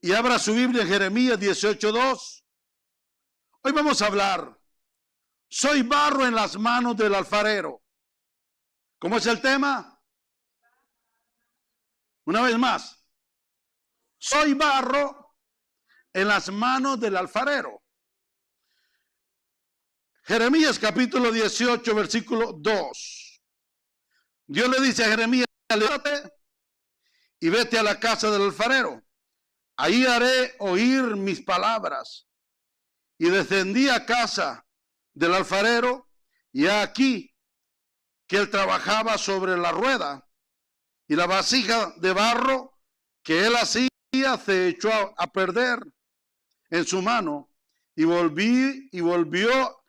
y abra su Biblia en Jeremías 18:2. Hoy vamos a hablar, soy barro en las manos del alfarero. ¿Cómo es el tema? Una vez más, soy barro en las manos del alfarero. Jeremías capítulo 18, versículo 2. Dios le dice a Jeremías, levántate y vete a la casa del alfarero. Ahí haré oír mis palabras. Y descendí a casa del alfarero, y aquí que él trabajaba sobre la rueda, y la vasija de barro que él hacía se echó a perder en su mano, y volvió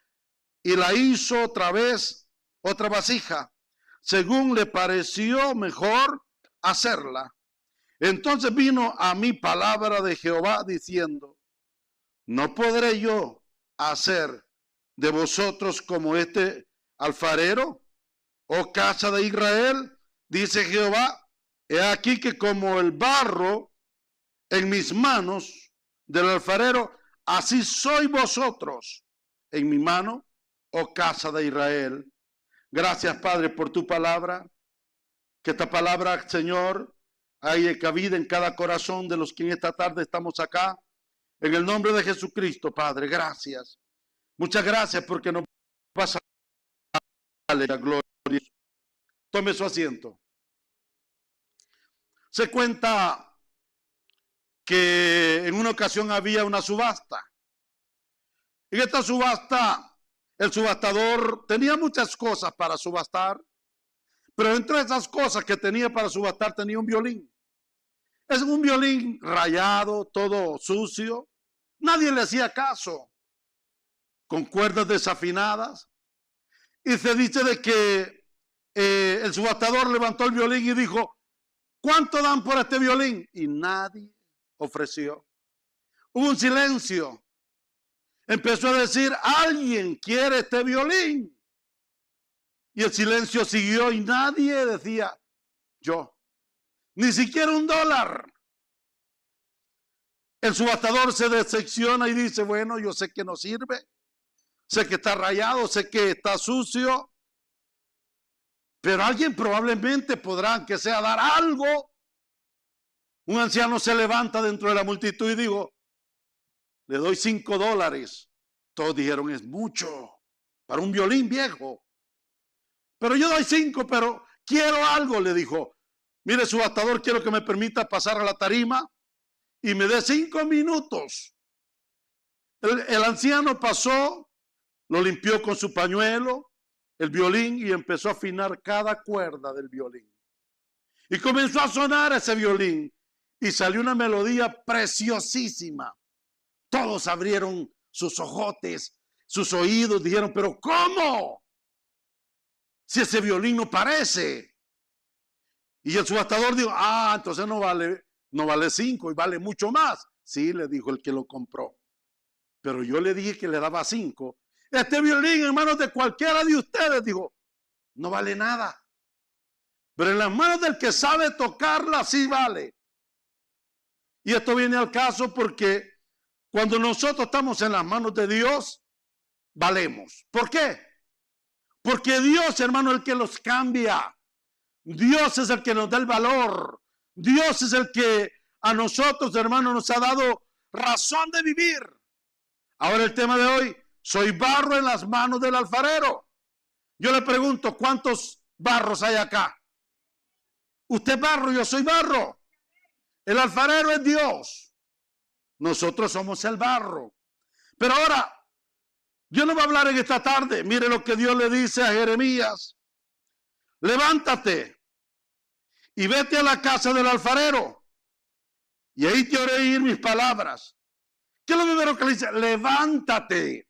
y la hizo otra vez, otra vasija, según le pareció mejor hacerla. Entonces vino a mí palabra de Jehová diciendo, ¿no podré yo hacer de vosotros como este alfarero, oh casa de Israel? Dice Jehová, he aquí que como el barro en mis manos del alfarero, así sois vosotros en mi mano, oh casa de Israel. Gracias, Padre, por tu palabra. Que esta palabra, Señor, haya cabida en cada corazón de los que en esta tarde estamos acá. En el nombre de Jesucristo, Padre, gracias. Muchas gracias porque nos vas a darle la gloria. Tome su asiento. Se cuenta que en una ocasión había una subasta. En esta subasta, el subastador tenía muchas cosas para subastar, pero entre esas cosas que tenía para subastar tenía un violín. Es un violín rayado, todo sucio. Nadie le hacía caso, con cuerdas desafinadas. Y se dice de que el subastador levantó el violín y dijo, ¿cuánto dan por este violín? Y nadie ofreció. Hubo un silencio. Empezó a decir, ¿alguien quiere este violín? Y el silencio siguió y nadie decía, yo. Ni siquiera $1. El subastador se decepciona y dice, bueno, yo sé que no sirve, sé que está rayado, sé que está sucio, pero alguien probablemente podrá, aunque sea, dar algo. Un anciano se levanta dentro de la multitud y dijo, le doy $5. Todos dijeron, es mucho para un violín viejo. Pero yo doy 5, pero quiero algo, le dijo. Mire, subastador, quiero que me permita pasar a la tarima y me dé 5 minutos. El anciano pasó, lo limpió con su pañuelo, el violín, y empezó a afinar cada cuerda del violín. Y comenzó a sonar ese violín y salió una melodía preciosísima. Todos abrieron sus ojotes, sus oídos, dijeron, pero ¿cómo? Si ese violín no parece. Y el subastador dijo, entonces no vale 5 y vale mucho más. Sí, le dijo el que lo compró. Pero yo le dije que le daba 5. Este violín en manos de cualquiera de ustedes, dijo, no vale nada. Pero en las manos del que sabe tocarla, sí vale. Y esto viene al caso porque cuando nosotros estamos en las manos de Dios, valemos. ¿Por qué? Porque Dios, hermano, es el que los cambia. Dios es el que nos da el valor. Dios es el que a nosotros, hermano, nos ha dado razón de vivir. Ahora el tema de hoy, soy barro en las manos del alfarero. Yo le pregunto, ¿cuántos barros hay acá? Usted es barro, yo soy barro. El alfarero es Dios. Nosotros somos el barro. Pero ahora, Dios nos va a hablar en esta tarde. Mire lo que Dios le dice a Jeremías. Levántate y vete a la casa del alfarero, y ahí te haré oír mis palabras. ¿Qué es lo primero que le dice? Levántate.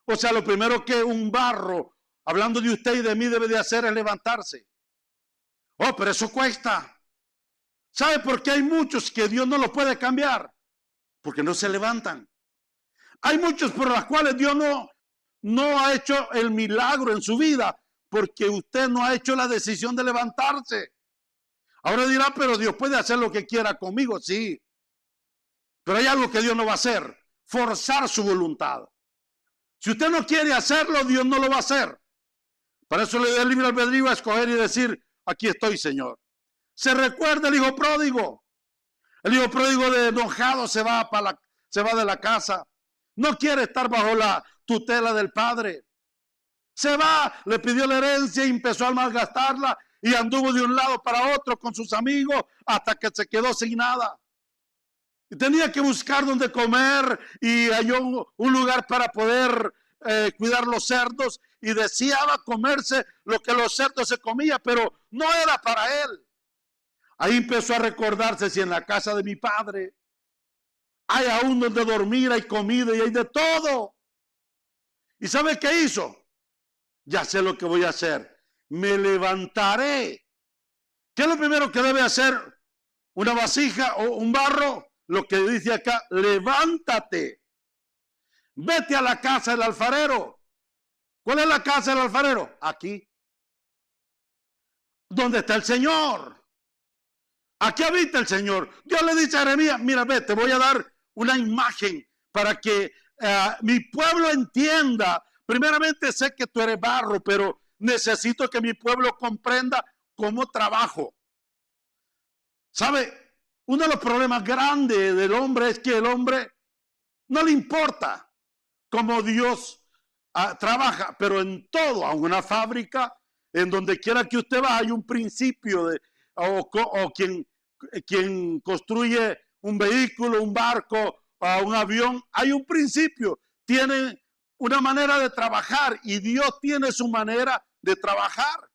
O sea, lo primero que un barro, hablando de usted y de mí, debe de hacer es levantarse. Oh, pero eso cuesta. ¿Sabe por qué hay muchos que Dios no los puede cambiar? Porque no se levantan. Hay muchos por los cuales Dios no ha hecho el milagro en su vida, porque usted no ha hecho la decisión de levantarse. Ahora dirá, pero Dios puede hacer lo que quiera conmigo, sí. Pero hay algo que Dios no va a hacer: forzar su voluntad. Si usted no quiere hacerlo, Dios no lo va a hacer. Para eso le da el libre albedrío a escoger y decir: aquí estoy, Señor. Se recuerda el hijo pródigo. El hijo pródigo de enojado se va de la casa. No quiere estar bajo la tutela del padre. Se va, le pidió la herencia y empezó a malgastarla y anduvo de un lado para otro con sus amigos hasta que se quedó sin nada. Y tenía que buscar donde comer y halló un lugar para poder cuidar los cerdos y deseaba comerse lo que los cerdos se comían, pero no era para él. Ahí empezó a recordarse: si en la casa de mi padre hay aún donde dormir, hay comida y hay de todo. ¿Y sabe qué hizo? Ya sé lo que voy a hacer. Me levantaré. ¿Qué es lo primero que debe hacer una vasija o un barro? Lo que dice acá: levántate. Vete a la casa del alfarero. ¿Cuál es la casa del alfarero? Aquí. ¿Dónde está el Señor? Aquí habita el Señor. Dios le dice a Jeremías: mira, ve, te voy a dar una imagen para que mi pueblo entienda. Primeramente, sé que tú eres barro, pero necesito que mi pueblo comprenda cómo trabajo. ¿Sabe? Uno de los problemas grandes del hombre es que el hombre no le importa cómo Dios trabaja, pero en todo, a una fábrica, en donde quiera que usted va, hay un principio o quien construye un vehículo, un barco, un avión, hay un principio, tiene una manera de trabajar y Dios tiene su manera de trabajar.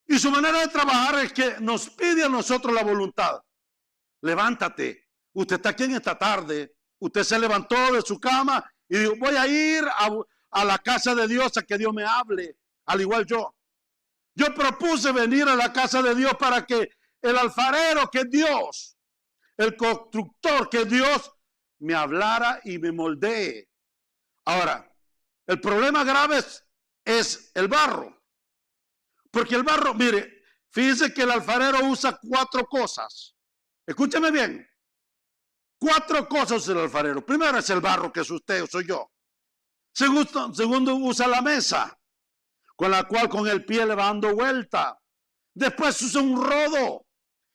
Y su manera de trabajar es que nos pide a nosotros la voluntad. Levántate. Usted está aquí en esta tarde. Usted se levantó de su cama y dijo: voy a ir a la casa de Dios a que Dios me hable. Al igual yo. Yo propuse venir a la casa de Dios para que el alfarero, que es Dios, el constructor, que es Dios, me hablara y me moldee. Ahora, el problema grave es el barro. Porque el barro, mire, fíjense que el alfarero usa 4 cosas. Escúcheme bien. 4 cosas usa el alfarero. Primero es el barro, que es usted o soy yo. Segundo, usa la mesa, con la cual con el pie le va dando vuelta. Después usa un rodo.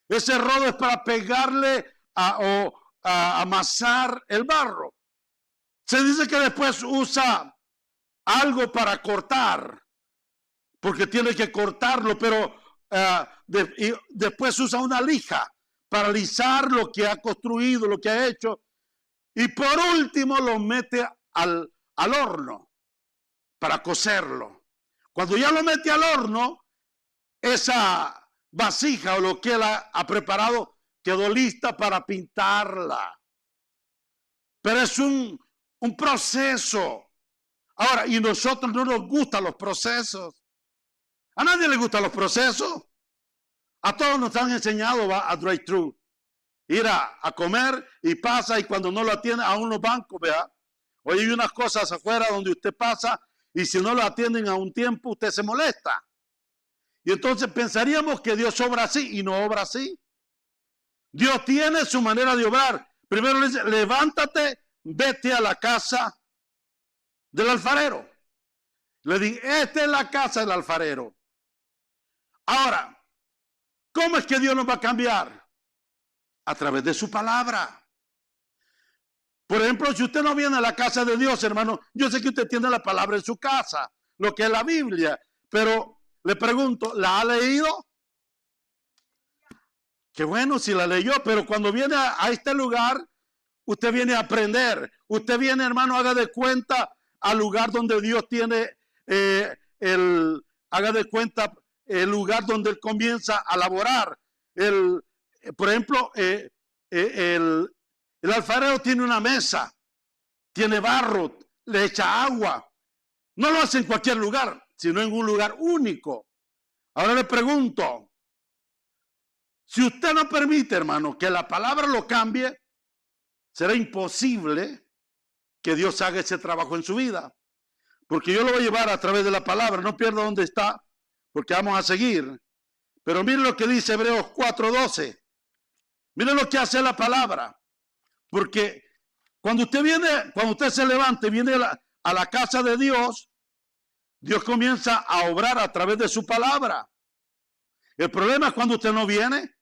Ese rodo es para pegarle o amasar el barro. Se dice que después usa algo para cortar, porque tiene que cortarlo, pero después usa una lija para alisar lo que ha construido, lo que ha hecho. Y por último lo mete al horno para cocerlo. Cuando ya lo mete al horno, esa vasija o lo que él ha preparado quedó lista para pintarla. Pero es un proceso. Ahora, y nosotros no nos gustan los procesos. A nadie le gustan los procesos. A todos nos han enseñado a drive-thru. Ir a comer y pasa, y cuando no lo atienden a unos bancos, vea. Hoy hay unas cosas afuera donde usted pasa y si no lo atienden a un tiempo, usted se molesta. Y entonces pensaríamos que Dios obra así y no obra así. Dios tiene su manera de obrar. Primero le dice: levántate, vete a la casa del alfarero. Le dije: esta es la casa del alfarero. Ahora, ¿cómo es que Dios nos va a cambiar? A través de su palabra. Por ejemplo, si usted no viene a la casa de Dios, hermano, yo sé que usted tiene la palabra en su casa, lo que es la Biblia, pero le pregunto, ¿la ha leído? Qué bueno si la leyó, pero cuando viene a este lugar, usted viene a aprender. Usted viene, hermano, haga de cuenta al lugar donde Dios tiene haga de cuenta el lugar donde Él comienza a laborar. Por ejemplo, el alfarero tiene una mesa, tiene barro, le echa agua. No lo hace en cualquier lugar, sino en un lugar único. Ahora le pregunto, si usted no permite, hermano, que la palabra lo cambie, será imposible que Dios haga ese trabajo en su vida. Porque yo lo voy a llevar a través de la palabra. No pierda dónde está, porque vamos a seguir. Pero miren lo que dice Hebreos 4:12. Miren lo que hace la palabra. Porque cuando usted se levanta y viene a la casa de Dios, Dios comienza a obrar a través de su palabra. El problema es cuando usted no viene.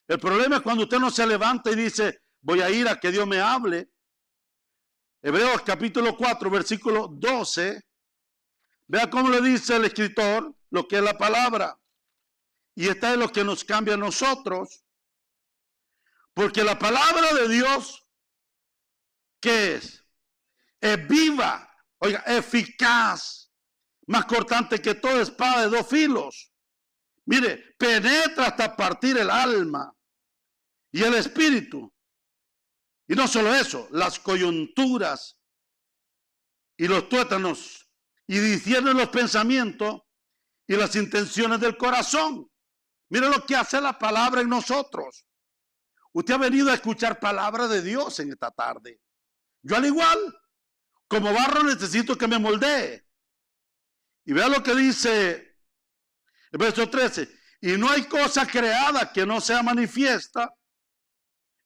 El problema es cuando usted no se levanta y dice, voy a ir a que Dios me hable. Hebreos capítulo 4, versículo 12. Vea cómo le dice el escritor lo que es la palabra. Y esta es lo que nos cambia a nosotros. Porque la palabra de Dios, ¿qué es? Es viva, oiga, eficaz, más cortante que toda espada de dos filos. Mire, penetra hasta partir el alma y el espíritu. Y no solo eso, las coyunturas y los tuétanos, y discierne los pensamientos y las intenciones del corazón. Mire lo que hace la palabra en nosotros. Usted ha venido a escuchar palabra de Dios en esta tarde. Yo al igual, como barro necesito que me moldee. Y vea lo que dice el verso 13. Y no hay cosa creada que no sea manifiesta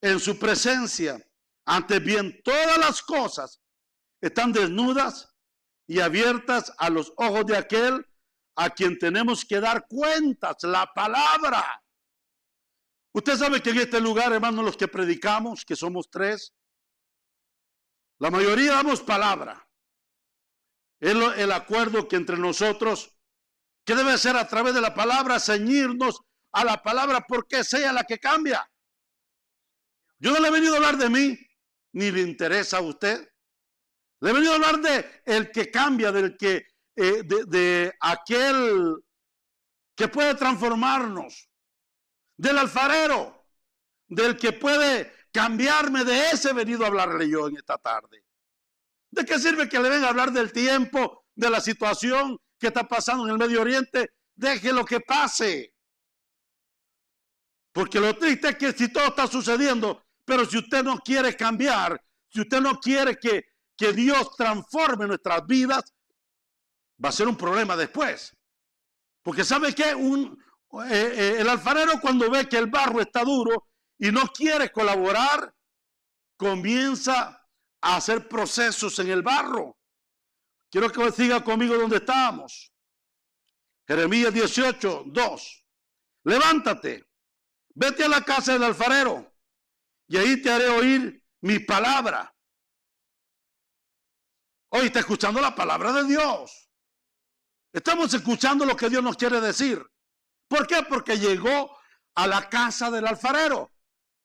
en su presencia. Antes bien, todas las cosas están desnudas y abiertas a los ojos de aquel a quien tenemos que dar cuentas, la palabra. Usted sabe que en este lugar, hermanos, los que predicamos, que somos 3, la mayoría damos palabra. Es el acuerdo que entre nosotros, que debe ser a través de la palabra, ceñirnos a la palabra porque sea la que cambia. Yo no le he venido a hablar de mí, ni le interesa a usted. Le he venido a hablar de el que cambia, del que, de aquel que puede transformarnos, del alfarero, del que puede cambiarme. De ese he venido a hablarle yo en esta tarde. ¿De qué sirve que le venga a hablar del tiempo, de la situación que está pasando en el Medio Oriente? Deje lo que pase. Porque lo triste es que si todo está sucediendo, pero si usted no quiere cambiar, si usted no quiere que Dios transforme nuestras vidas, va a ser un problema después. Porque ¿sabe qué? El alfarero, cuando ve que el barro está duro y no quiere colaborar, comienza a hacer procesos en el barro. Quiero que siga conmigo donde estábamos. Jeremías 18, 2. Levántate, vete a la casa del alfarero y ahí te haré oír mi palabra. Hoy está escuchando la palabra de Dios. Estamos escuchando lo que Dios nos quiere decir. ¿Por qué? Porque llegó a la casa del alfarero.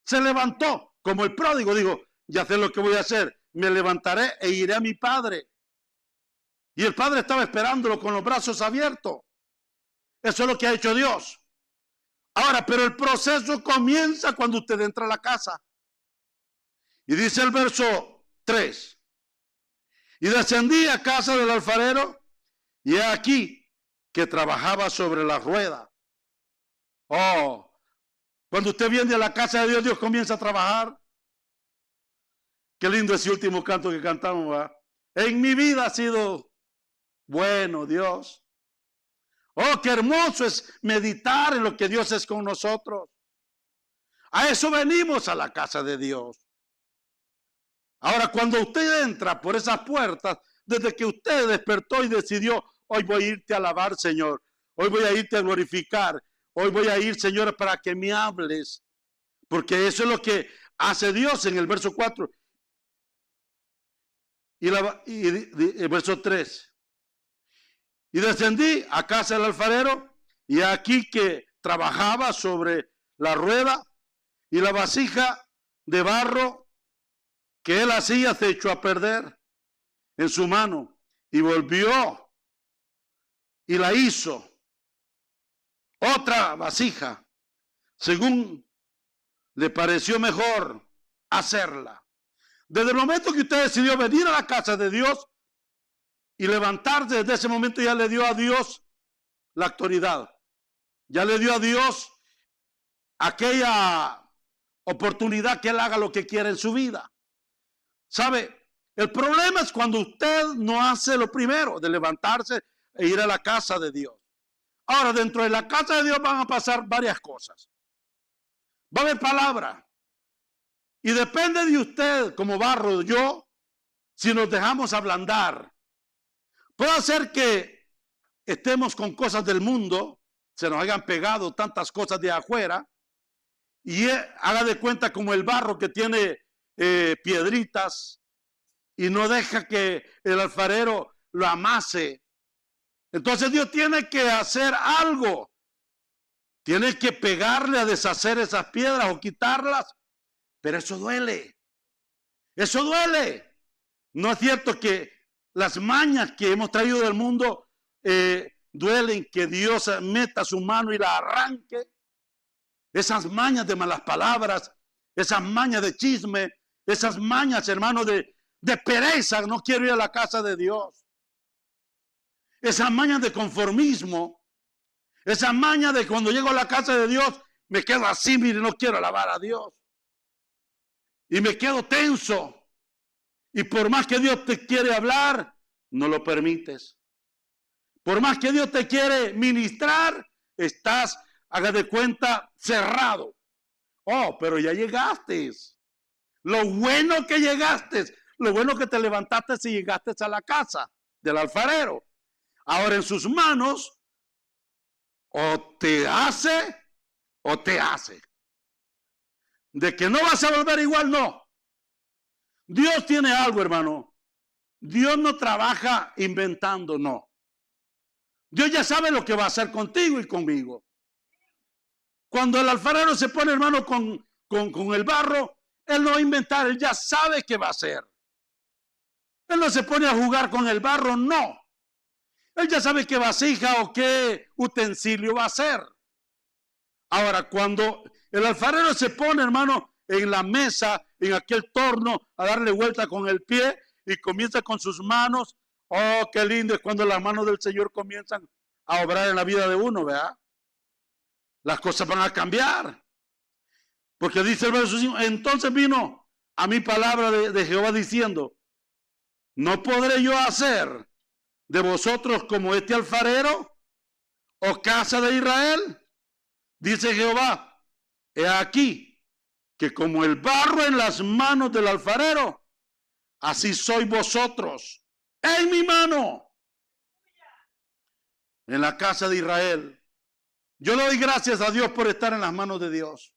Se levantó como el pródigo. Digo, ya sé lo que voy a hacer. Me levantaré e iré a mi padre. Y el padre estaba esperándolo con los brazos abiertos. Eso es lo que ha hecho Dios. Ahora, pero el proceso comienza cuando usted entra a la casa. Y dice el verso 3. Y descendí a casa del alfarero, y he aquí que trabajaba sobre la rueda. Oh, cuando usted viene a la casa de Dios, Dios comienza a trabajar. Qué lindo ese último canto que cantamos, ¿verdad? En mi vida ha sido bueno, Dios. Oh, qué hermoso es meditar en lo que Dios es con nosotros. A eso venimos a la casa de Dios. Ahora, cuando usted entra por esas puertas, desde que usted despertó y decidió, hoy voy a irte a alabar, Señor. Hoy voy a irte a glorificar. Hoy voy a ir, Señor, para que me hables. Porque eso es lo que hace Dios en el verso 4. Y el verso 3. Y descendí a casa del alfarero, y aquí que trabajaba sobre la rueda, y la vasija de barro que él hacía se echó a perder en su mano, y volvió y la hizo otra vasija, según le pareció mejor hacerla. Desde el momento que usted decidió venir a la casa de Dios y levantarse, desde ese momento ya le dio a Dios la autoridad. Ya le dio a Dios aquella oportunidad que Él haga lo que quiera en su vida. ¿Sabe? El problema es cuando usted no hace lo primero, de levantarse e ir a la casa de Dios. Ahora, dentro de la casa de Dios van a pasar varias cosas. Va a haber palabra. Y depende de usted, como barro, yo, si nos dejamos ablandar. Puede ser que estemos con cosas del mundo, se nos hayan pegado tantas cosas de afuera, y haga de cuenta como el barro que tiene piedritas y no deja que el alfarero lo amase. Entonces Dios tiene que hacer algo. Tiene que pegarle a deshacer esas piedras o quitarlas. Pero eso duele. Eso duele. No es cierto que las mañas que hemos traído del mundo duelen, que Dios meta su mano y la arranque. Esas mañas de malas palabras, esas mañas de chisme, esas mañas, hermano, de pereza, no quiero ir a la casa de Dios. Esas mañas de conformismo, esas mañas de cuando llego a la casa de Dios, me quedo así, mire, no quiero alabar a Dios. Y me quedo tenso. Y por más que Dios te quiere hablar, no lo permites. Por más que Dios te quiere ministrar, estás, haga de cuenta, cerrado. Oh, pero ya llegaste. Lo bueno que llegaste, lo bueno que te levantaste y llegaste a la casa del alfarero. Ahora en sus manos, o te hace, o te hace. De que no vas a volver igual, no. Dios tiene algo, hermano. Dios no trabaja inventando, no. Dios ya sabe lo que va a hacer contigo y conmigo. Cuando el alfarero se pone, hermano, con el barro, él no va a inventar, él ya sabe qué va a hacer. Él no se pone a jugar con el barro, no. Él ya sabe qué vasija o qué utensilio va a hacer. Ahora, cuando el alfarero se pone, hermano, en la mesa, en aquel torno, a darle vuelta con el pie y comienza con sus manos. Oh, qué lindo es cuando las manos del Señor comienzan a obrar en la vida de uno, ¿verdad? Las cosas van a cambiar. Porque dice el verso 5, entonces vino a mi palabra de Jehová diciendo, ¿no podré yo hacer de vosotros como este alfarero o casa de Israel? Dice Jehová, he aquí que como el barro en las manos del alfarero, así sois vosotros en mi mano, en la casa de Israel. Yo le doy gracias a Dios por estar en las manos de Dios.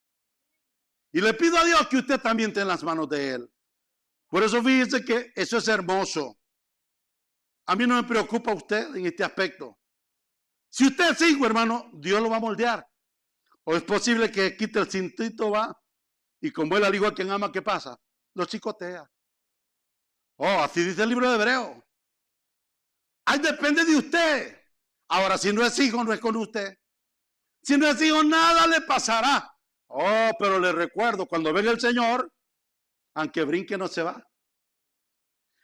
Y le pido a Dios que usted también esté en las manos de Él. Por eso fíjese que eso es hermoso. A mí no me preocupa usted en este aspecto. Si usted es hijo, hermano, Dios lo va a moldear. O es posible que quite el cintito, va, y como él al igual que quien ama, ¿qué pasa? Lo chicotea. Oh, así dice el libro de Hebreo. Ahí depende de usted. Ahora, si no es hijo, no es con usted. Si no es hijo, nada le pasará. Oh, pero le recuerdo, cuando venga el Señor, aunque brinque no se va.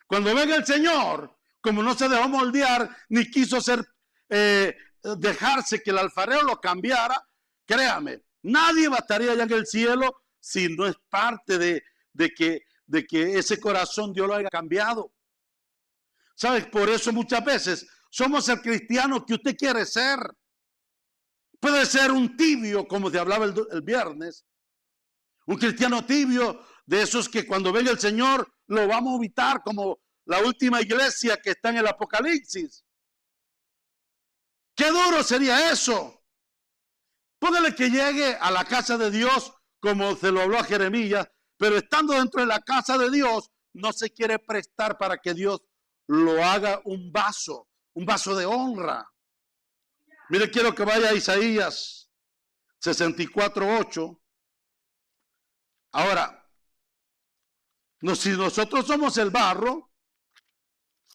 Cuando venga el Señor, como no se dejó moldear, ni quiso dejarse que el alfarero lo cambiara, créame, nadie bastaría allá en el cielo si no es parte de que ese corazón Dios lo haya cambiado. ¿Sabes? Por eso muchas veces somos el cristiano que usted quiere ser. Puede ser un tibio, como te hablaba el viernes. Un cristiano tibio, de esos que cuando venga el Señor lo vamos a evitar, como la última iglesia que está en el Apocalipsis. Qué duro sería eso. Póngale que llegue a la casa de Dios, como se lo habló a Jeremías, pero estando dentro de la casa de Dios, no se quiere prestar para que Dios lo haga un vaso de honra. Mire, quiero que vaya a Isaías 64:8. Ahora, si nosotros somos el barro,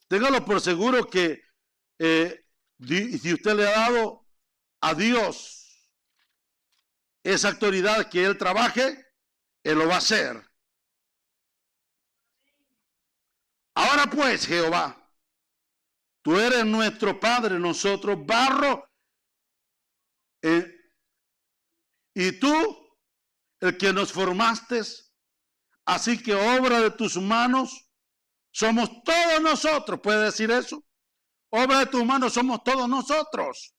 téngalo por seguro que si usted le ha dado a Dios esa autoridad que Él trabaje, Él lo va a hacer. Ahora pues, Jehová, tú eres nuestro Padre, nosotros barro, y tú, el que nos formaste, así que obra de tus manos, somos todos nosotros. ¿Puede decir eso? Obra de tus manos somos todos nosotros.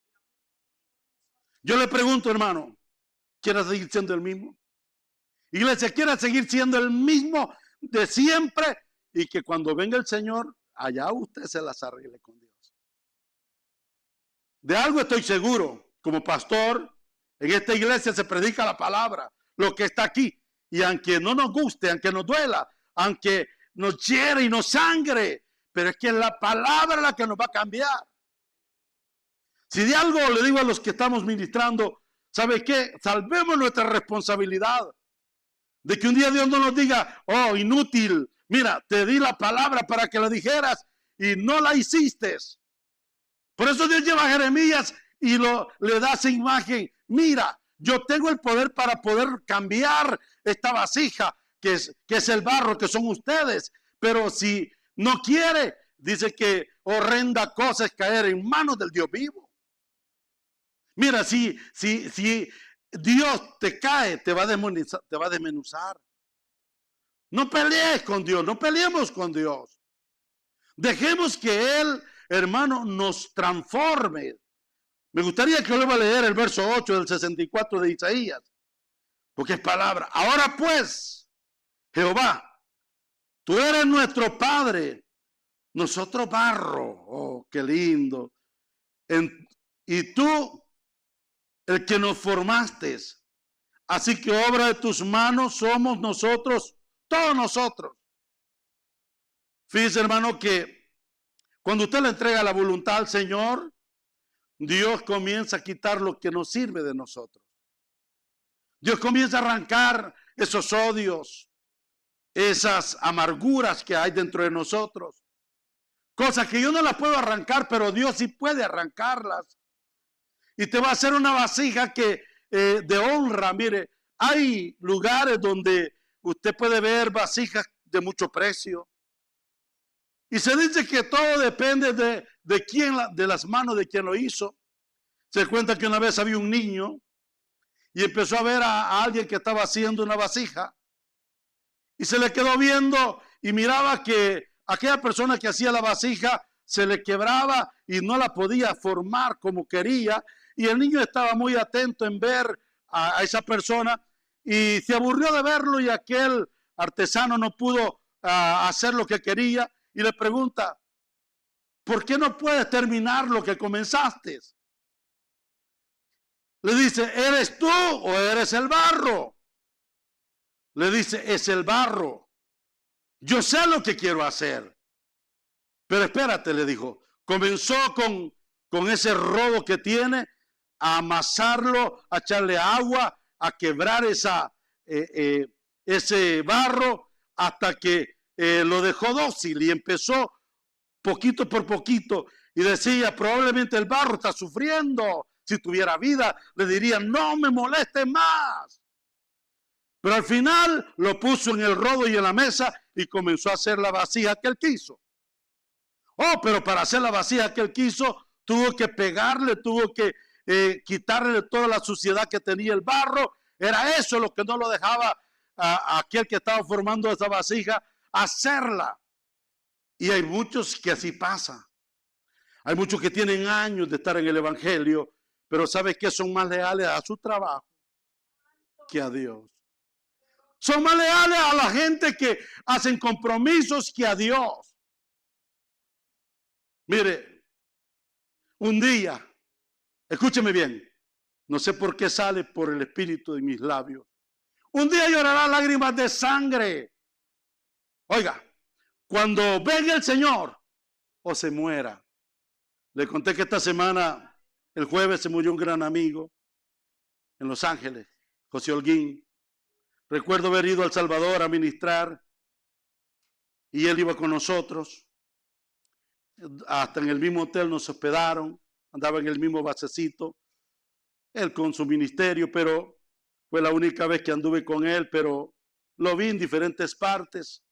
Yo le pregunto, hermano, ¿quiere seguir siendo el mismo? Iglesia, quiere seguir siendo el mismo de siempre y que cuando venga el Señor, allá usted se las arregle con Dios. De algo estoy seguro, como pastor, en esta iglesia se predica la palabra, lo que está aquí. Y aunque no nos guste, aunque nos duela, aunque nos hiere y nos sangre, pero es que es la palabra la que nos va a cambiar. Si de algo le digo a los que estamos ministrando, ¿sabe qué? Salvemos nuestra responsabilidad. De que un día Dios no nos diga, oh, inútil, mira, te di la palabra para que la dijeras y no la hiciste. Por eso Dios lleva a Jeremías y le da esa imagen. Mira, yo tengo el poder para poder cambiar esta vasija, que es el barro, que son ustedes. Pero si no quiere, dice que horrenda cosa es caer en manos del Dios vivo. Mira, si Dios te cae, te va a desmenuzar. No pelees con Dios, no peleemos con Dios. Dejemos que Él, hermano, nos transforme. Me gustaría que vuelva a leer el verso 8 del 64 de Isaías, porque es palabra. Ahora pues, Jehová, tú eres nuestro Padre, nosotros barro. Oh, qué lindo. Y tú, el que nos formaste. Así que obra de tus manos somos nosotros, todos nosotros. Fíjese, hermano, que cuando usted le entrega la voluntad al Señor, Dios comienza a quitar lo que nos sirve de nosotros. Dios comienza a arrancar esos odios, esas amarguras que hay dentro de nosotros. Cosas que yo no las puedo arrancar, pero Dios sí puede arrancarlas. Y te va a hacer una vasija que de honra. Mire, hay lugares donde usted puede ver vasijas de mucho precio. Y se dice que todo depende de quién, de las manos de quien lo hizo. Se cuenta que una vez había un niño y empezó a ver a alguien que estaba haciendo una vasija. Y se le quedó viendo y miraba que aquella persona que hacía la vasija se le quebraba y no la podía formar como quería. Y el niño estaba muy atento en ver a esa persona y se aburrió de verlo, y aquel artesano no pudo hacer lo que quería y le pregunta, ¿por qué no puedes terminar lo que comenzaste? Le dice, ¿eres tú o eres el barro? Le dice, es el barro. Yo sé lo que quiero hacer. Pero espérate, le dijo, comenzó con ese rodo que tiene, a amasarlo, a echarle agua, a quebrar ese barro hasta que lo dejó dócil y empezó poquito por poquito. Y decía, probablemente el barro está sufriendo. Si tuviera vida, le dirían, no me moleste más. Pero al final lo puso en el rodo y en la mesa y comenzó a hacer la vasija que él quiso. Oh, pero para hacer la vasija que él quiso, tuvo que pegarle, tuvo que quitarle toda la suciedad que tenía el barro. Era eso lo que no lo dejaba a aquel que estaba formando esa vasija hacerla. Y hay muchos que así pasa. Hay muchos que tienen años de estar en el evangelio, pero ¿sabes qué? Son más leales a su trabajo que a Dios. Son más leales a la gente que hacen compromisos que a Dios. Mire, un día, escúcheme bien, no sé por qué sale por el espíritu de mis labios. Un día llorará lágrimas de sangre. Oiga, cuando venga el Señor o se muera. Le conté que esta semana, el jueves, se murió un gran amigo en Los Ángeles, José Holguín. Recuerdo haber ido a El Salvador a ministrar y él iba con nosotros. Hasta en el mismo hotel nos hospedaron, andaba en el mismo basecito, él con su ministerio, pero fue la única vez que anduve con él, pero lo vi en diferentes partes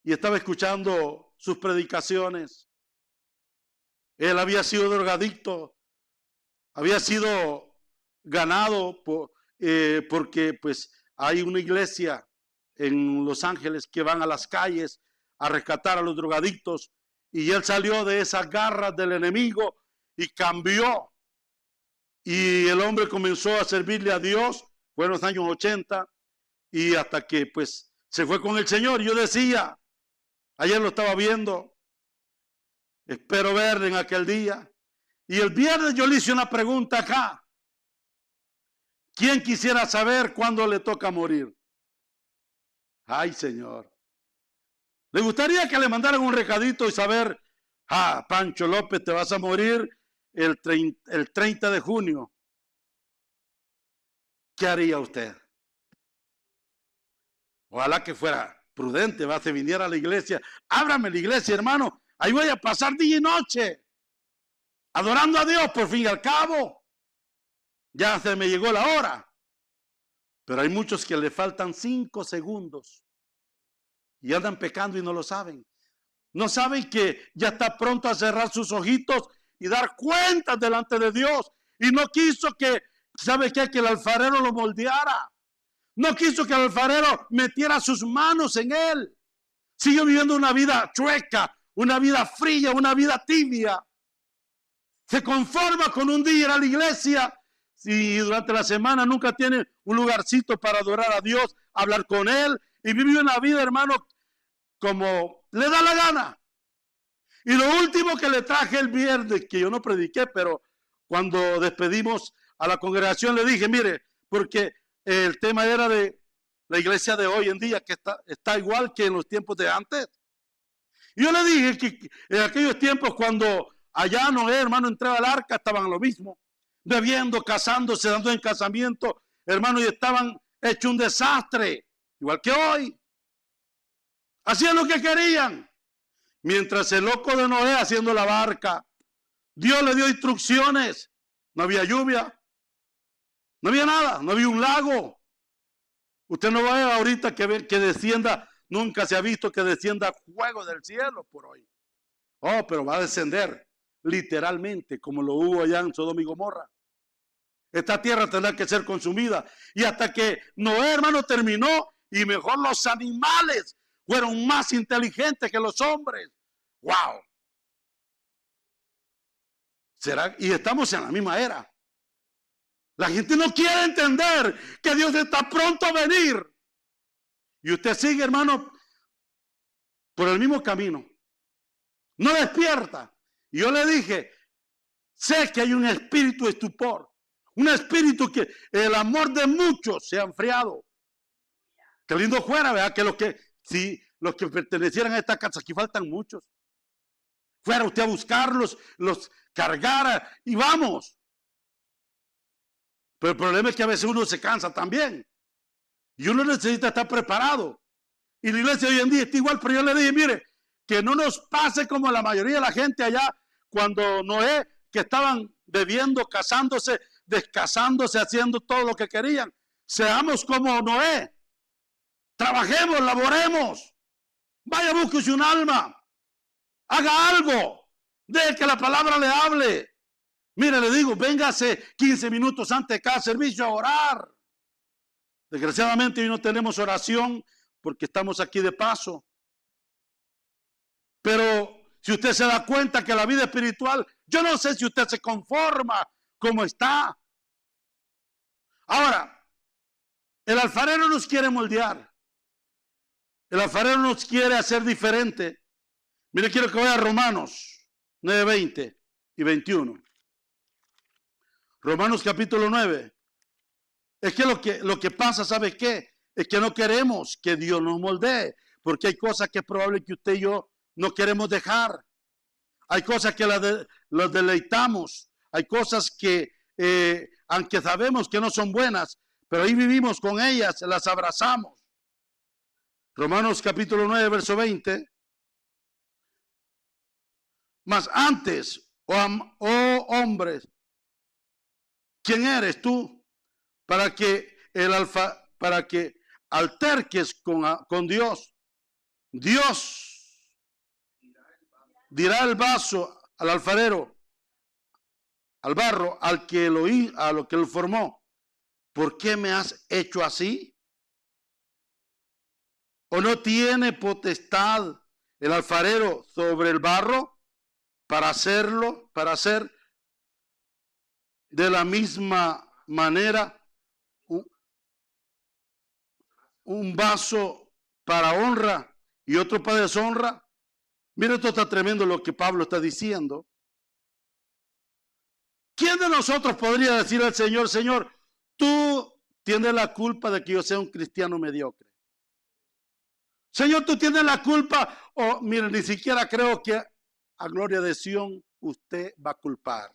y estaba escuchando sus predicaciones. Él había sido drogadicto, había sido ganado porque pues hay una iglesia en Los Ángeles que van a las calles a rescatar a los drogadictos, y él salió de esas garras del enemigo y cambió. Y el hombre comenzó a servirle a Dios, fue en los años 80, y hasta que pues se fue con el Señor. Yo decía, ayer lo estaba viendo, espero verle en aquel día. Y el viernes yo le hice una pregunta acá. ¿Quién quisiera saber cuándo le toca morir? Ay, Señor. ¿Le gustaría que le mandaran un recadito y saber, Pancho López, te vas a morir el 30 de junio? ¿Qué haría usted? Ojalá que fuera prudente, se viniera a la iglesia. Ábrame la iglesia, hermano. Ahí voy a pasar día y noche, adorando a Dios, por fin y al cabo. Ya se me llegó la hora. Pero hay muchos que le faltan 5 segundos y andan pecando y no lo saben. No saben que ya está pronto a cerrar sus ojitos y dar cuentas delante de Dios. Y no quiso que, ¿sabe qué? Que el alfarero lo moldeara. No quiso que el alfarero metiera sus manos en él. Sigue viviendo una vida chueca, una vida fría, una vida tibia. Se conforma con un día ir a la iglesia y durante la semana nunca tiene un lugarcito para adorar a Dios, hablar con Él, y vive una vida, hermano, como le da la gana. Y lo último que le traje el viernes, que yo no prediqué, pero cuando despedimos a la congregación le dije, mire, porque el tema era de la iglesia de hoy en día, que está igual que en los tiempos de antes. Y yo le dije que en aquellos tiempos cuando allá Noé, hermano, entraba al arca, estaban lo mismo, bebiendo, casándose, dando en casamiento, hermano, y estaban hecho un desastre, igual que hoy. Hacían lo que querían. Mientras el loco de Noé haciendo la barca, Dios le dio instrucciones. No había lluvia, no había nada, no había un lago. Usted no va a ver ahorita que descienda, nunca se ha visto que descienda fuego del cielo por hoy. Oh, pero va a descender literalmente, como lo hubo allá en Sodoma y Gomorra. Esta tierra tendrá que ser consumida. Y hasta que Noé, hermano, terminó, y mejor los animales fueron más inteligentes que los hombres. ¡Wow! ¿Será? Y estamos en la misma era. La gente no quiere entender que Dios está pronto a venir. Y usted sigue, hermano, por el mismo camino. No despierta. Y yo le dije, sé que hay un espíritu de estupor. Un espíritu que el amor de muchos se ha enfriado. Qué lindo fuera, ¿verdad? Que los que pertenecieran a esta casa, aquí faltan muchos. Fuera usted a buscarlos, los cargara y vamos. Pero el problema es que a veces uno se cansa también. Y uno necesita estar preparado. Y la iglesia hoy en día está igual, pero yo le dije, mire, que no nos pase como la mayoría de la gente allá cuando Noé, que estaban bebiendo, casándose, descasándose, haciendo todo lo que querían. Seamos como Noé. Trabajemos, laboremos. Vaya, búsquese un alma. Haga algo. Deje que la palabra le hable. Mire, le digo, véngase 15 minutos antes de cada servicio a orar. Desgraciadamente hoy no tenemos oración porque estamos aquí de paso. Pero si usted se da cuenta que la vida espiritual, yo no sé si usted se conforma como está. Ahora, el alfarero nos quiere moldear. El alfarero nos quiere hacer diferente. Mire, quiero que vaya a Romanos 9, 20 y 21. Romanos capítulo 9. Es que lo que pasa, ¿sabe qué? Es que no queremos que Dios nos moldee, porque hay cosas que es probable que usted y yo no queremos dejar. Hay cosas que los deleitamos. Hay cosas que, aunque sabemos que no son buenas, pero ahí vivimos con ellas, las abrazamos. Romanos capítulo 9, verso 20. Mas antes, oh hombres, ¿quién eres tú para que alterques con Dios? Dios dirá el vaso al alfarero, al barro, a lo que lo formó, ¿por qué me has hecho así? ¿O no tiene potestad el alfarero sobre el barro para hacer de la misma manera un vaso para honra y otro para deshonra. Mira, esto está tremendo lo que Pablo está diciendo. ¿Quién de nosotros podría decir al Señor, Señor, tú tienes la culpa de que yo sea un cristiano mediocre? Señor, tú tienes la culpa. O, mire, ni siquiera creo que a gloria de Sion usted va a culpar.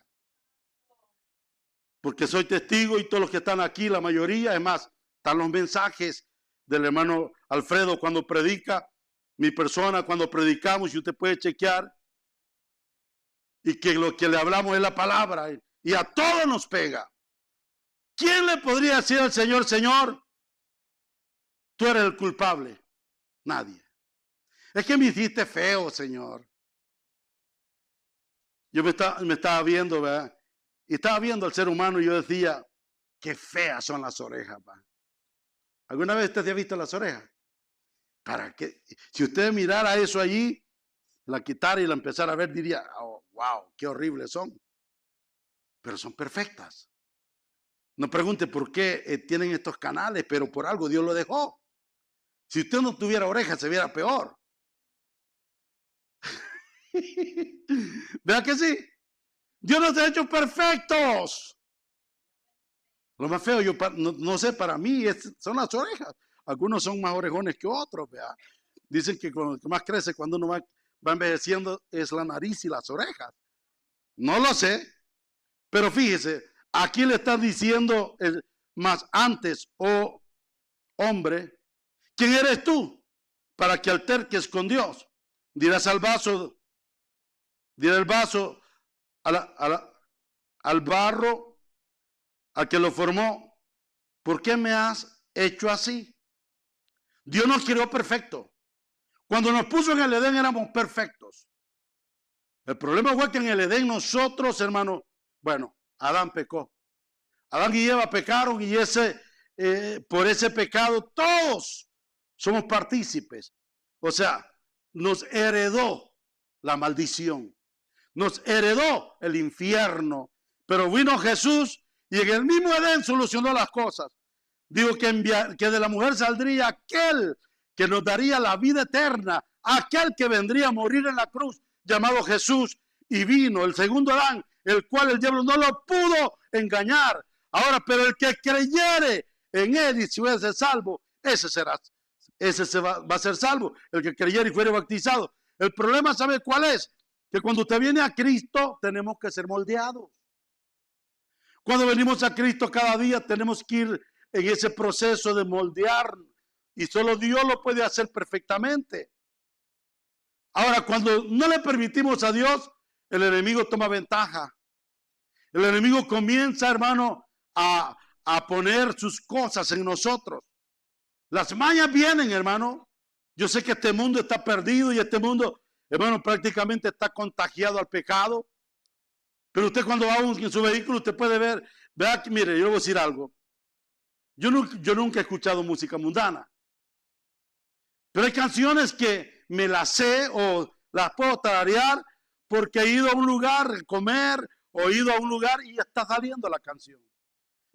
Porque soy testigo y todos los que están aquí, la mayoría, es más, están los mensajes del hermano Alfredo cuando predica, mi persona cuando predicamos, y usted puede chequear, y que lo que le hablamos es la palabra, y a todos nos pega. ¿Quién le podría decir al Señor, Señor, tú eres el culpable? Nadie. Es que me hiciste feo, Señor. Yo me estaba viendo, ¿verdad? Y estaba viendo al ser humano y yo decía, qué feas son las orejas, ¿va? ¿Alguna vez usted ha visto las orejas? ¿Para qué? Si usted mirara eso allí, la quitara y la empezara a ver, diría, oh, wow, qué horribles son. Pero son perfectas. No pregunte por qué tienen estos canales, pero por algo Dios lo dejó. Si usted no tuviera orejas, se viera peor. ¿Vea que sí? Dios nos ha hecho perfectos. Lo más feo, yo no sé, para mí son las orejas. Algunos son más orejones que otros, ¿vea? Dicen que cuando más crece, cuando uno va envejeciendo, es la nariz y las orejas. No lo sé, pero fíjese, aquí le está diciendo más antes, oh hombre, ¿quién eres tú para que alterques con Dios? Dirás al vaso, dirá el vaso al barro, al que lo formó, ¿por qué me has hecho así? Dios nos creó perfecto. Cuando nos puso en el Edén éramos perfectos. El problema fue que en el Edén nosotros, hermano, bueno, Adán pecó. Adán y Eva pecaron y por ese pecado todos somos partícipes. O sea, nos heredó la maldición. Nos heredó el infierno. Pero vino Jesús y en el mismo Edén solucionó las cosas. Digo que de la mujer saldría aquel que nos daría la vida eterna, aquel que vendría a morir en la cruz, llamado Jesús, y vino el segundo Adán, el cual el diablo no lo pudo engañar. Ahora, pero el que creyere en él y si fuere ser salvo, ese va a ser salvo, el que creyere y fuere bautizado. El problema, ¿sabe cuál es? Que cuando usted viene a Cristo, tenemos que ser moldeados. Cuando venimos a Cristo cada día, tenemos que ir en ese proceso de moldear, y solo Dios lo puede hacer perfectamente. Ahora, cuando no le permitimos a Dios, el enemigo toma ventaja. El enemigo comienza, hermano, a poner sus cosas en nosotros. Las mañas vienen, hermano. Yo sé que este mundo está perdido y este mundo, hermano, prácticamente está contagiado al pecado. Pero usted cuando va en su vehículo, usted puede ver, vea que, mire, yo le voy a decir algo. Yo nunca he escuchado música mundana. Pero hay canciones que me las sé o las puedo tararear porque he ido a un lugar a comer o he ido a un lugar y ya está saliendo la canción.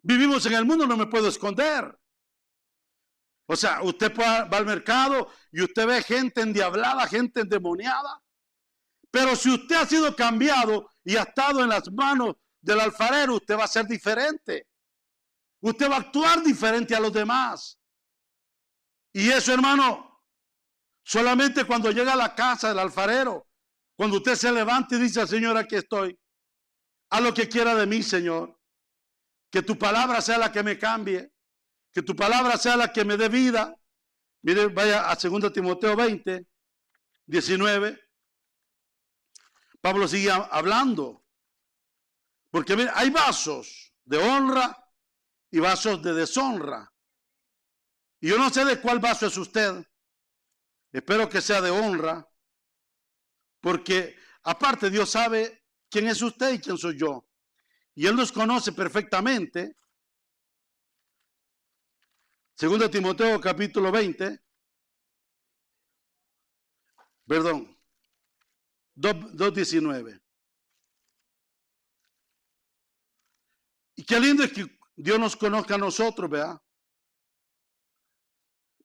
Vivimos en el mundo, no me puedo esconder. O sea, usted va al mercado y usted ve gente endiablada, gente endemoniada. Pero si usted ha sido cambiado y ha estado en las manos del alfarero, usted va a ser diferente. Usted va a actuar diferente a los demás. Y eso, hermano, solamente cuando llega a la casa del alfarero, cuando usted se levanta y dice, Señor, aquí estoy. Haz lo que quiera de mí, Señor. Que tu palabra sea la que me cambie. Que tu palabra sea la que me dé vida. Mire, vaya a 2 Timoteo 20, 19. Pablo sigue hablando. Porque mire, hay vasos de honra y vasos de deshonra. Y yo no sé de cuál vaso es usted. Espero que sea de honra. Porque aparte Dios sabe quién es usted y quién soy yo. Y Él nos conoce perfectamente. 2 Timoteo capítulo 20. Perdón. 2:19. Y qué lindo es que Dios nos conozca a nosotros, ¿verdad?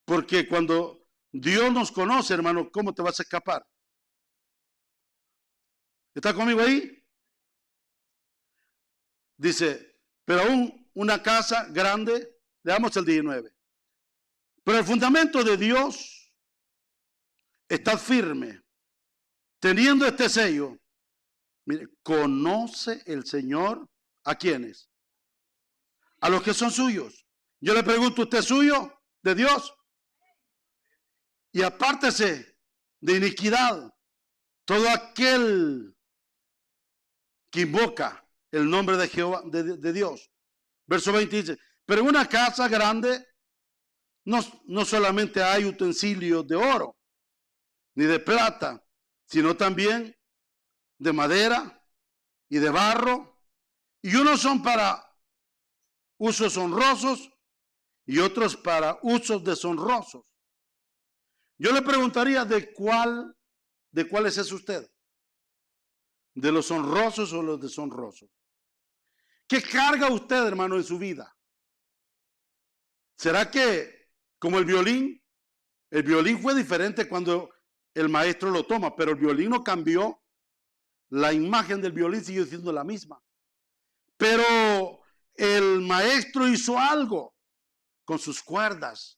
Porque cuando Dios nos conoce, hermano, ¿cómo te vas a escapar? ¿Está conmigo ahí? Dice, pero aún una casa grande, leamos el 19. Pero el fundamento de Dios está firme, teniendo este sello. Mire, conoce el Señor a quienes, a los que son suyos. Yo le pregunto, ¿usted es suyo de Dios? Y apártese de iniquidad todo aquel que invoca el nombre de Jehová, de Dios. Verso 20 dice, pero en una casa grande no solamente hay utensilios de oro, ni de plata, sino también de madera y de barro, y unos son para usos honrosos y otros para usos deshonrosos. Yo le preguntaría, ¿de cuáles es usted? ¿De los honrosos o los deshonrosos? ¿Qué carga usted, hermano, en su vida? ¿Será que, como el violín fue diferente cuando el maestro lo toma, pero el violín no cambió? La imagen del violín sigue siendo la misma. Pero el maestro hizo algo con sus cuerdas.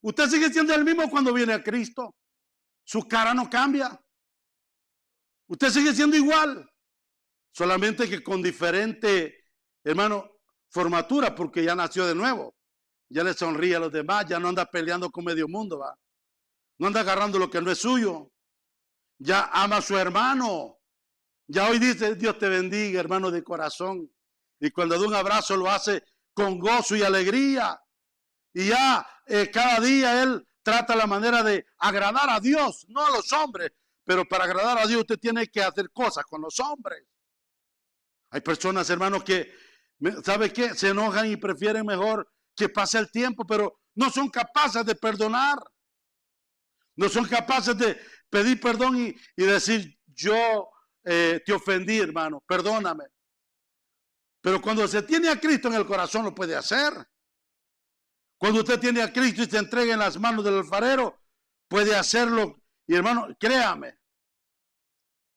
Usted sigue siendo el mismo cuando viene a Cristo. Su cara no cambia. Usted sigue siendo igual. Solamente que con diferente, hermano, formatura, porque ya nació de nuevo. Ya le sonríe a los demás, ya no anda peleando con medio mundo, ¿va? No anda agarrando lo que no es suyo. Ya ama a su hermano. Ya hoy dice, Dios te bendiga, hermano, de corazón. Y cuando da un abrazo lo hace con gozo y alegría. Y ya cada día él trata la manera de agradar a Dios, no a los hombres. Pero para agradar a Dios usted tiene que hacer cosas con los hombres. Hay personas, hermanos, que, ¿sabe qué? Se enojan y prefieren mejor que pase el tiempo, pero no son capaces de perdonar. No son capaces de pedir perdón y decir, yo te ofendí, hermano, perdóname. Pero cuando se tiene a Cristo en el corazón lo puede hacer. Cuando usted tiene a Cristo y se entrega en las manos del alfarero, puede hacerlo. Y hermano, créame,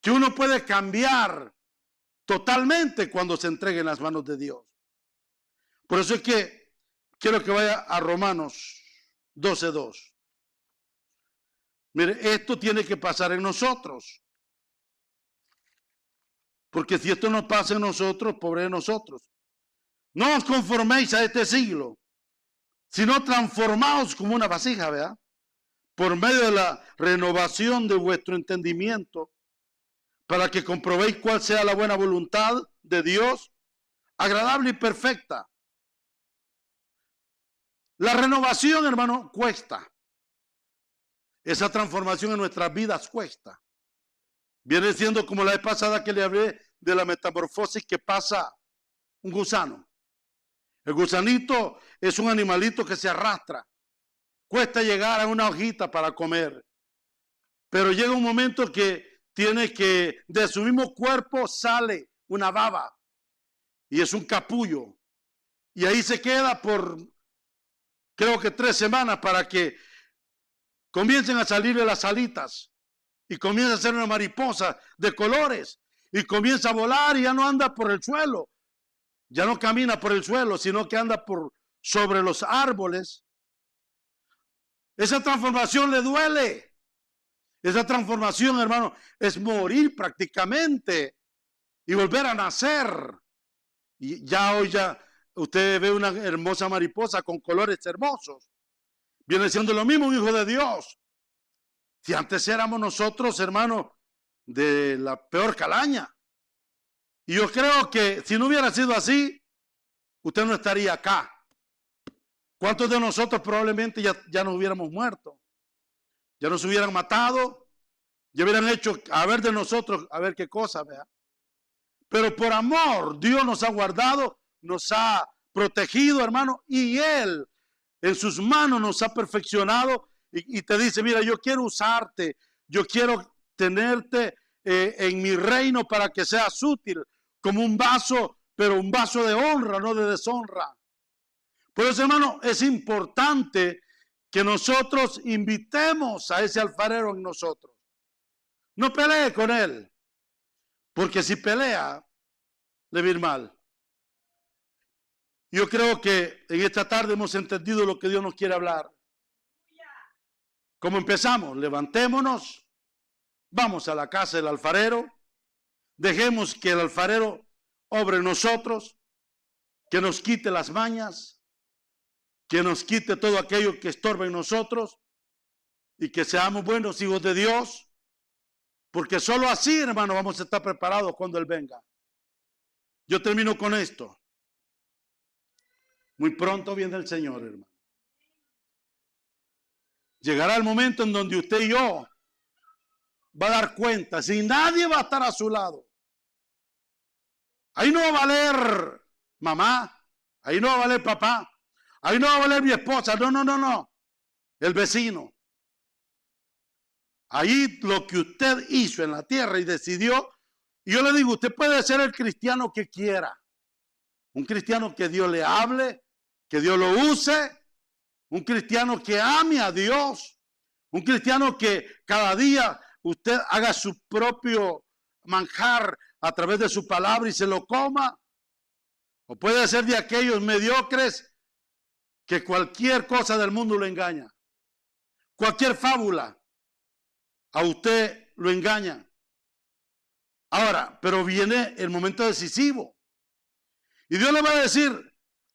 que uno puede cambiar totalmente cuando se entregue en las manos de Dios. Por eso es que quiero que vaya a Romanos 12:2. Mire, esto tiene que pasar en nosotros. Porque si esto no pasa en nosotros, pobre de nosotros. No os conforméis a este siglo, sino transformaos como una vasija, ¿verdad? Por medio de la renovación de vuestro entendimiento, para que comprobéis cuál sea la buena voluntad de Dios, agradable y perfecta. La renovación, hermano, cuesta. Esa transformación en nuestras vidas cuesta. Viene siendo como la vez pasada que le hablé de la metamorfosis que pasa un gusano. El gusanito es un animalito que se arrastra. Cuesta llegar a una hojita para comer. Pero llega un momento que tiene que, de su mismo cuerpo sale una baba. Y es un capullo. Y ahí se queda por, creo que 3 semanas para que comiencen a salirle las alitas. Y comienza a ser una mariposa de colores. Y comienza a volar y ya no anda por el suelo. Ya no camina por el suelo, sino que anda sobre los árboles. Esa transformación le duele. Esa transformación, hermano, es morir prácticamente y volver a nacer. Y ya hoy usted ve una hermosa mariposa con colores hermosos. Viene siendo lo mismo un hijo de Dios. Si antes éramos nosotros, hermano, de la peor calaña. Y yo creo que si no hubiera sido así, usted no estaría acá. ¿Cuántos de nosotros probablemente ya nos hubiéramos muerto? Ya nos hubieran matado, ya hubieran hecho a ver de nosotros, a ver qué cosa, vea. Pero por amor, Dios nos ha guardado, nos ha protegido, hermano, y Él en sus manos nos ha perfeccionado y te dice, mira, yo quiero usarte, yo quiero tenerte en mi reino para que seas útil, como un vaso, pero un vaso de honra, no de deshonra. Por eso, hermano, es importante que nosotros invitemos a ese alfarero en nosotros. No pelee con él, porque si pelea, le va a ir mal. Yo creo que en esta tarde hemos entendido lo que Dios nos quiere hablar. ¿Cómo empezamos? Levantémonos, vamos a la casa del alfarero, dejemos que el alfarero obre en nosotros, que nos quite las mañas, que nos quite todo aquello que estorba en nosotros y que seamos buenos hijos de Dios, porque solo así, hermano, vamos a estar preparados cuando Él venga. Yo termino con esto. Muy pronto viene el Señor, hermano. Llegará el momento en donde usted y yo va a dar cuenta, si nadie va a estar a su lado. Ahí no va a valer mamá, ahí no va a valer papá, ahí no va a valer mi esposa, no. El vecino. Ahí lo que usted hizo en la tierra y decidió, y yo le digo, usted puede ser el cristiano que quiera. Un cristiano que Dios le hable, que Dios lo use, un cristiano que ame a Dios, un cristiano que cada día usted haga su propio manjar a través de su palabra y se lo coma. O puede ser de aquellos mediocres que cualquier cosa del mundo lo engaña. Cualquier fábula a usted lo engaña. Ahora, pero viene el momento decisivo. Y Dios le va a decir,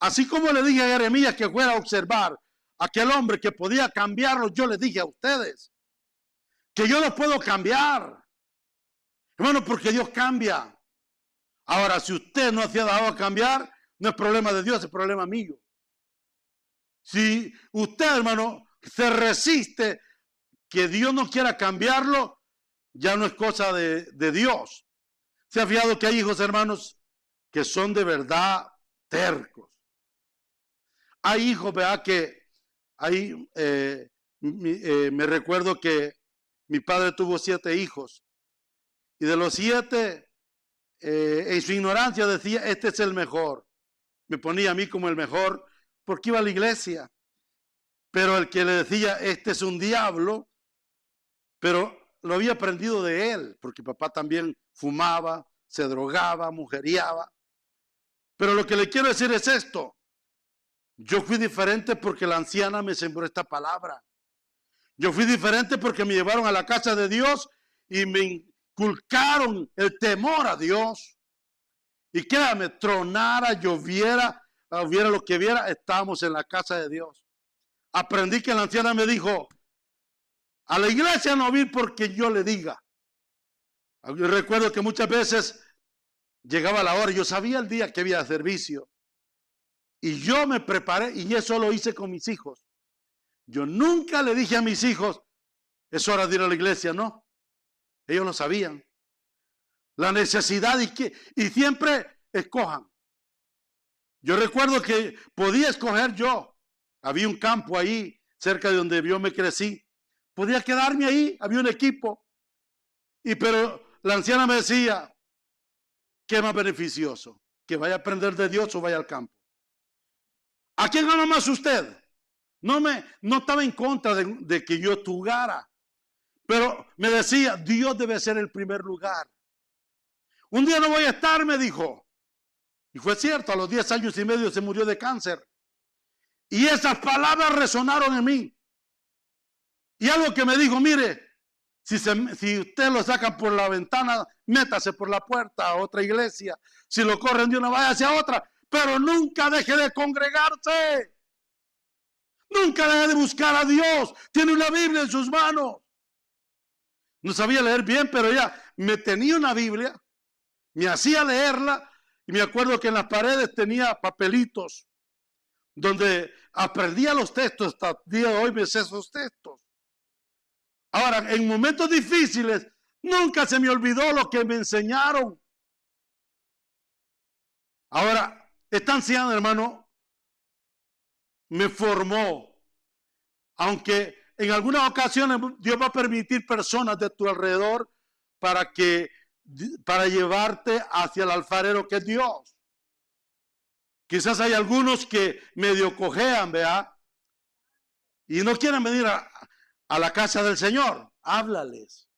así como le dije a Jeremías que fuera a observar a aquel hombre que podía cambiarlo, yo le dije a ustedes que yo lo puedo cambiar. Hermano, porque Dios cambia. Ahora, si usted no se ha dado a cambiar, no es problema de Dios, es problema mío. Si usted, hermano, se resiste que Dios no quiera cambiarlo, ya no es cosa de Dios. ¿Se ha fijado que hay hijos, hermanos, que son de verdad tercos? Hay hijos, ¿verdad? Que ahí me recuerdo que mi padre tuvo 7 hijos. Y de los 7, en su ignorancia decía, este es el mejor. Me ponía a mí como el mejor porque iba a la iglesia. Pero el que le decía, este es un diablo, pero lo había aprendido de él, porque papá también fumaba, se drogaba, mujeriaba. Pero lo que le quiero decir es esto. Yo fui diferente porque la anciana me sembró esta palabra. Yo fui diferente porque me llevaron a la casa de Dios y me inculcaron el temor a Dios. Y créame, tronara, lloviera, hubiera lo que viera, estábamos en la casa de Dios. Aprendí que la anciana me dijo, a la iglesia no ir porque yo le diga. Yo recuerdo que muchas veces llegaba la hora, yo sabía el día que había servicio. Y yo me preparé y eso lo hice con mis hijos. Yo nunca le dije a mis hijos, es hora de ir a la iglesia, no. Ellos lo sabían. La necesidad y siempre escojan. Yo recuerdo que podía escoger yo. Había un campo ahí, cerca de donde yo me crecí. Podía quedarme ahí, había un equipo. Pero la anciana me decía, ¿qué es más beneficioso? ¿Que vaya a aprender de Dios o vaya al campo? ¿A quién ama más usted? No estaba en contra de que yo jugara. Pero me decía, Dios debe ser el primer lugar. Un día no voy a estar, me dijo. Y fue cierto, a los 10 años y medio se murió de cáncer. Y esas palabras resonaron en mí. Y algo que me dijo, mire, si usted lo saca por la ventana, métase por la puerta a otra iglesia. Si lo corren de una, vaya hacia otra. Pero nunca deje de congregarse. Nunca deje de buscar a Dios. Tiene una Biblia en sus manos. No sabía leer bien, pero ella me tenía una Biblia, me hacía leerla y me acuerdo que en las paredes tenía papelitos donde aprendía los textos. Hasta el día de hoy me sé esos textos. Ahora, en momentos difíciles, nunca se me olvidó lo que me enseñaron. Ahora, esta anciana, hermano, me formó. Aunque en algunas ocasiones Dios va a permitir personas de tu alrededor para llevarte hacia el alfarero que es Dios. Quizás hay algunos que medio cojean, ¿verdad? y no quieren venir a la casa del Señor, háblales,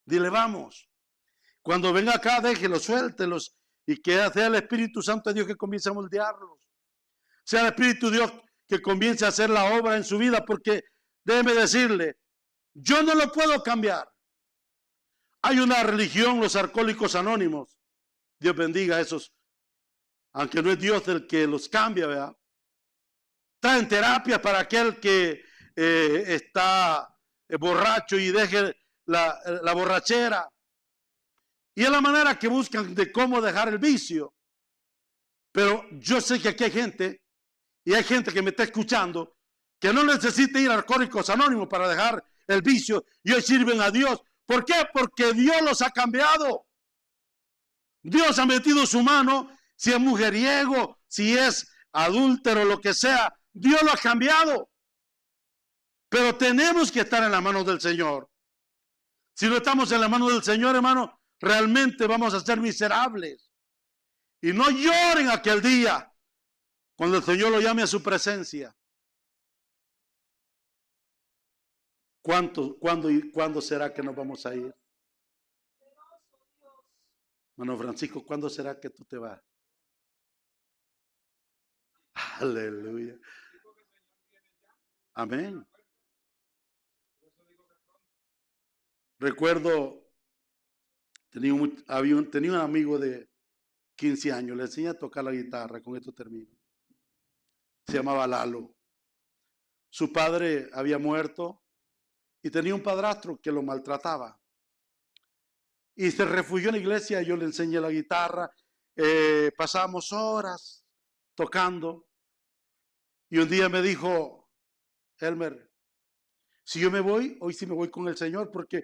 dile vamos. Cuando venga acá, déjelos, suéltelos y que sea el Espíritu Santo de Dios que comience a moldearlos. Sea el Espíritu de Dios que comience a hacer la obra en su vida, porque déjeme decirle, yo no lo puedo cambiar. Hay una religión, los alcohólicos anónimos. Dios bendiga a esos, aunque no es Dios el que los cambia, ¿verdad? Traen terapia para aquel que está borracho y deje la borrachera. Y es la manera que buscan de cómo dejar el vicio. Pero yo sé que aquí hay gente, y hay gente que me está escuchando, que no necesita ir a Alcohólicos Anónimos para dejar el vicio, y hoy sirven a Dios. ¿Por qué? Porque Dios los ha cambiado. Dios ha metido su mano, si es mujeriego, si es adúltero, lo que sea, Dios lo ha cambiado. Pero tenemos que estar en las manos del Señor. Si no estamos en las manos del Señor, hermano, realmente vamos a ser miserables. Y no lloren aquel día cuando el Señor lo llame a su presencia. ¿Cuándo será que nos vamos a ir? Hermano Francisco, ¿cuándo será que tú te vas? Aleluya. Amén. Recuerdo, tenía un amigo de 15 años, le enseñé a tocar la guitarra, con esto termino. Se llamaba Lalo. Su padre había muerto y tenía un padrastro que lo maltrataba. Y se refugió en la iglesia, yo le enseñé la guitarra, pasamos horas tocando. Y un día me dijo, Elmer, si yo me voy, hoy sí me voy con el Señor, porque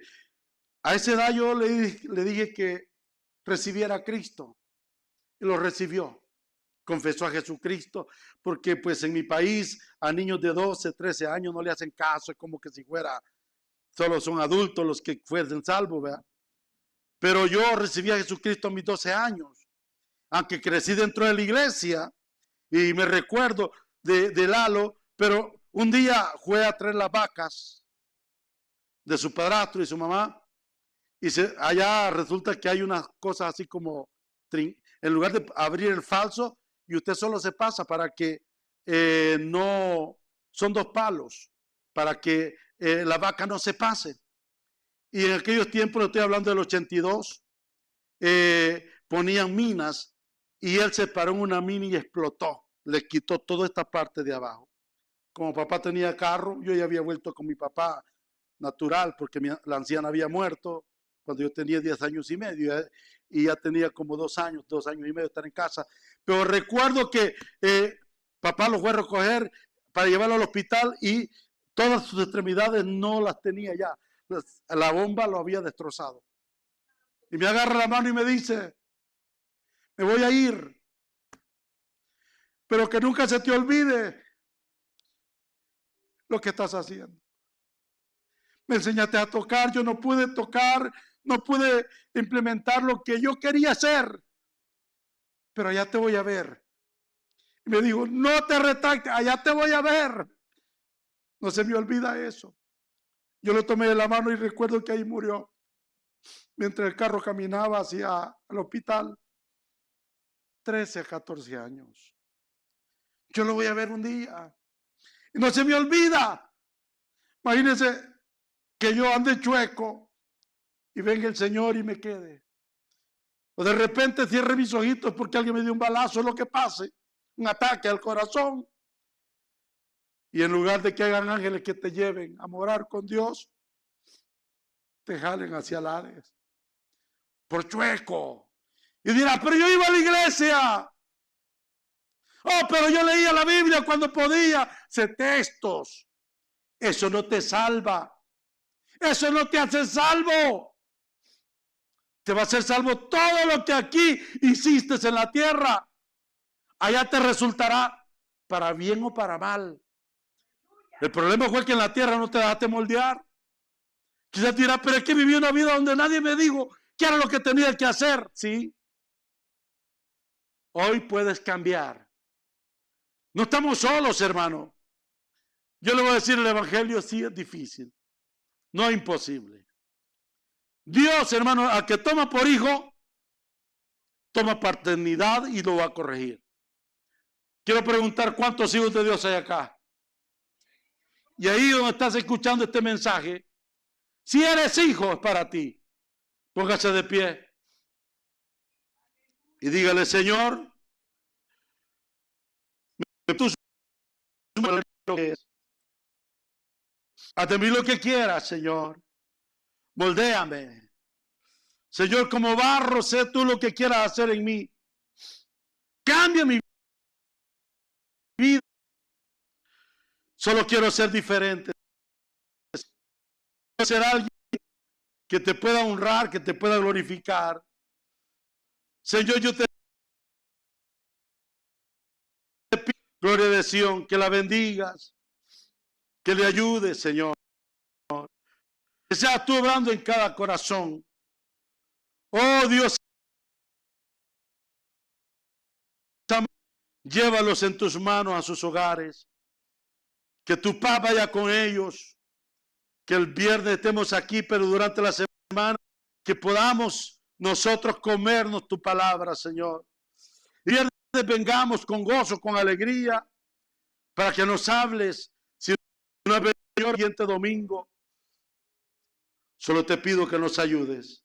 a esa edad yo le dije que recibiera a Cristo. Y lo recibió. Confesó a Jesucristo, porque pues en mi país a niños de 12, 13 años no le hacen caso, es como que si solo son adultos los que fuesen salvos, ¿verdad? Pero yo recibí a Jesucristo a mis 12 años, aunque crecí dentro de la iglesia, y me recuerdo de Lalo, pero un día fue a traer las vacas de su padrastro y su mamá, y allá resulta que hay unas cosas así como, en lugar de abrir el falso, y usted solo se pasa para que no, son 2 palos, para que la vaca no se pase. Y en aquellos tiempos, no estoy hablando del 82, ponían minas, y él se paró en una mina y explotó, le quitó toda esta parte de abajo. Como papá tenía carro, yo ya había vuelto con mi papá natural, porque la anciana había muerto cuando yo tenía 10 años y medio, y ya tenía como 2 años y medio de estar en casa. Pero recuerdo que papá lo fue a recoger para llevarlo al hospital y todas sus extremidades no las tenía ya. La bomba lo había destrozado. Y me agarra la mano y me dice, me voy a ir, pero que nunca se te olvide lo que estás haciendo. Me enseñaste a tocar, yo no pude tocar, no pude implementar lo que yo quería hacer, pero allá te voy a ver. Y me dijo, no te retractes, allá te voy a ver. No se me olvida eso. Yo lo tomé de la mano y recuerdo que ahí murió, mientras el carro caminaba hacia el hospital. 13 a 14 años. Yo lo voy a ver un día. Y no se me olvida. Imagínense que yo ande chueco y venga el Señor y me quede. O de repente cierre mis ojitos porque alguien me dio un balazo, lo que pase, un ataque al corazón. Y en lugar de que hagan ángeles que te lleven a morar con Dios, te jalen hacia el Hades. Por chueco. Y dirá, pero yo iba a la iglesia. Oh, pero yo leía la Biblia cuando podía. Sé textos. Eso no te salva. Eso no te hace salvo. Te va a hacer salvo todo lo que aquí hiciste en la tierra. Allá te resultará para bien o para mal. El problema fue que en la tierra no te dejaste moldear. Quizás dirá, pero es que viví una vida donde nadie me dijo qué era lo que tenía que hacer. Sí. Hoy puedes cambiar. No estamos solos, hermano. Yo le voy a decir, el evangelio sí es difícil, no es imposible. Dios, hermano, al que toma por hijo, toma paternidad y lo va a corregir. Quiero preguntar, ¿cuántos hijos de Dios hay acá? Y ahí donde estás escuchando este mensaje, si eres hijo es para ti. Póngase de pie y dígale, Señor, tú sabes lo que es. Haz de mí lo que quieras, Señor. Moldéame. Señor, como barro, sé tú lo que quieras hacer en mí. Cambia mi vida. Solo quiero ser diferente. Quiero ser alguien que te pueda honrar, que te pueda glorificar. Señor, yo te pido, gloria de Sion, que la bendigas, que le ayudes, Señor. Que seas tú obrando en cada corazón. Oh Dios, llévalos en tus manos a sus hogares. Que tu paz vaya con ellos. Que el viernes estemos aquí, pero durante la semana que podamos nosotros comernos tu palabra, Señor. Y viernes vengamos con gozo, con alegría, para que nos hables. Si una vez, Señor, siguiente domingo, solo te pido que nos ayudes.